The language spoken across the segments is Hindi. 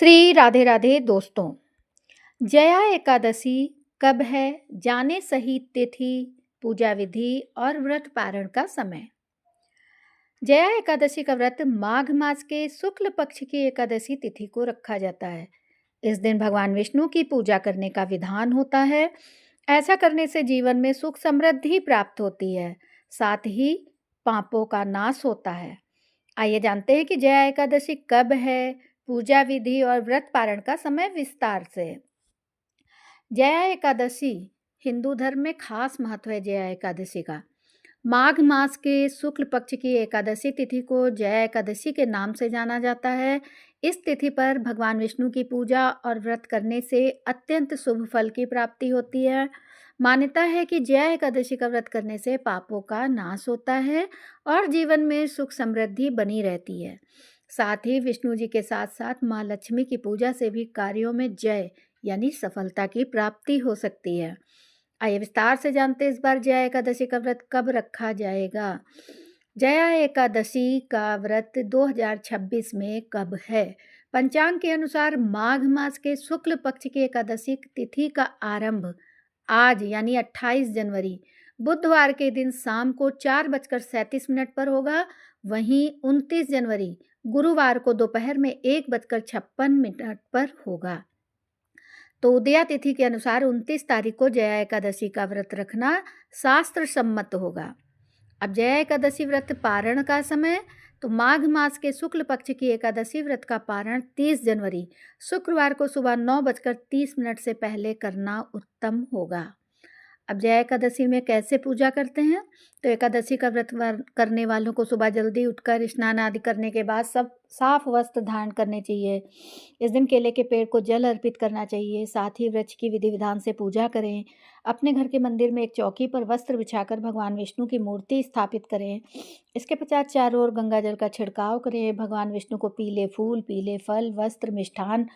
श्री राधे राधे दोस्तों। जया एकादशी कब है, जाने सही तिथि, पूजा विधि और व्रत पारण का समय। जया एकादशी का व्रत माघ मास के शुक्ल पक्ष की एकादशी तिथि को रखा जाता है। इस दिन भगवान विष्णु की पूजा करने का विधान होता है। ऐसा करने से जीवन में सुख समृद्धि प्राप्त होती है, साथ ही पापों का नाश होता है। आइए जानते हैं कि जया एकादशी कब है, पूजा विधि और व्रत पारण का समय विस्तार से। जया एकादशी हिंदू धर्म में खास महत्व है। जया एकादशी का माघ मास के शुक्ल पक्ष की एकादशी तिथि को जया एकादशी के नाम से जाना जाता है। इस तिथि पर भगवान विष्णु की पूजा और व्रत करने से अत्यंत शुभ फल की प्राप्ति होती है। मान्यता है कि जया एकादशी का व्रत करने से पापों का नाश होता है और जीवन में सुख समृद्धि बनी रहती है। साथ ही विष्णु जी के साथ साथ माँ लक्ष्मी की पूजा से भी कार्यों में जय यानी सफलता की प्राप्ति हो सकती है। आइए विस्तार से जानते हैं इस बार जया एकादशी का व्रत कब रखा जाएगा। जया एकादशी का व्रत 2026 में कब है। पंचांग के अनुसार माघ मास के शुक्ल पक्ष की एकादशी तिथि का आरंभ आज यानी 28 जनवरी बुधवार के दिन शाम को 4:37 पर होगा। वहीं 29 जनवरी गुरुवार को दोपहर में 1:56 पर होगा। तो उदया तिथि के अनुसार 29 तारीख को जया एकादशी का व्रत रखना शास्त्र सम्मत होगा। अब जया एकादशी व्रत पारण का समय तो माघ मास के शुक्ल पक्ष की एकादशी व्रत का पारण 30 जनवरी शुक्रवार को सुबह 9:30 से पहले करना उत्तम होगा। अब जया एकादशी में कैसे पूजा करते हैं, तो एकादशी का व्रत करने वालों को सुबह जल्दी उठकर स्नान आदि करने के बाद सब साफ वस्त्र धारण करने चाहिए। इस दिन केले के पेड़ को जल अर्पित करना चाहिए। साथ ही वृक्ष की विधि विधान से पूजा करें। अपने घर के मंदिर में एक चौकी पर वस्त्र बिछाकर भगवान विष्णु की मूर्ति स्थापित करें। इसके पश्चात चारों ओर गंगा जल का छिड़काव करें। भगवान विष्णु को पीले फूल, पीले फल, वस्त्र, मिष्ठान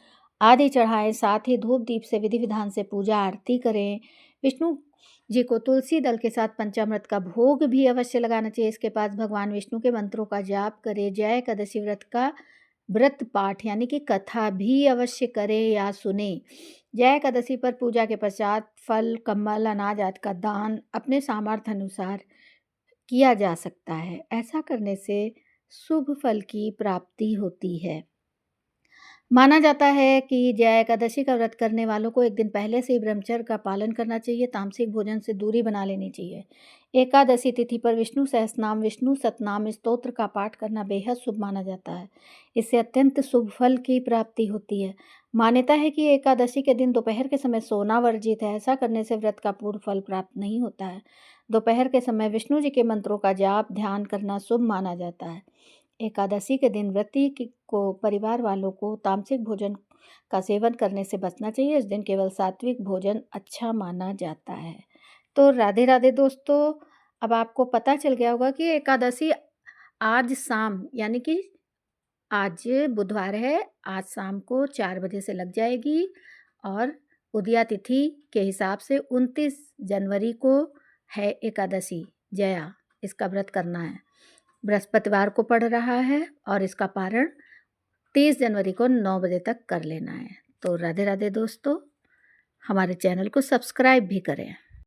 आदि चढ़ाएं। साथ ही धूप दीप से विधि विधान से पूजा आरती करें। विष्णु जी को तुलसी दल के साथ पंचामृत का भोग भी अवश्य लगाना चाहिए। इसके पास भगवान विष्णु के मंत्रों का जाप करें। जया एकादशी व्रत का व्रत पाठ यानी कि कथा भी अवश्य करें या सुने। जया एकादशी पर पूजा के पश्चात फल, कम्बल, अनाज आदि का दान अपने सामर्थ्य अनुसार किया जा सकता है। ऐसा करने से शुभ फल की प्राप्ति होती है। माना जाता है कि जया एकादशी का व्रत करने वालों को एक दिन पहले से ही ब्रह्मचर्य का पालन करना चाहिए। तामसिक भोजन से दूरी बना लेनी चाहिए। एकादशी तिथि पर विष्णु सहस्रनाम, विष्णु सतनाम स्तोत्र का पाठ करना बेहद शुभ माना जाता है। इससे अत्यंत शुभ फल की प्राप्ति होती है। मान्यता है कि एकादशी के दिन दोपहर के समय सोना वर्जित है। ऐसा करने से व्रत का पूर्ण फल प्राप्त नहीं होता है। दोपहर के समय विष्णु जी के मंत्रों का जाप ध्यान करना शुभ माना जाता है। एकादशी के दिन व्रती को परिवार वालों को तामसिक भोजन का सेवन करने से बचना चाहिए। इस दिन केवल सात्विक भोजन अच्छा माना जाता है। तो राधे राधे दोस्तों, अब आपको पता चल गया होगा कि एकादशी आज शाम यानी कि आज बुधवार है, आज शाम को 4 बजे से लग जाएगी और उदया तिथि के हिसाब से 29 जनवरी को है एकादशी जया। इसका व्रत करना है। बृहस्पतिवार को पड़ रहा है और इसका पारण 30 जनवरी को 9 बजे तक कर लेना है। तो राधे राधे दोस्तों, हमारे चैनल को सब्सक्राइब भी करें।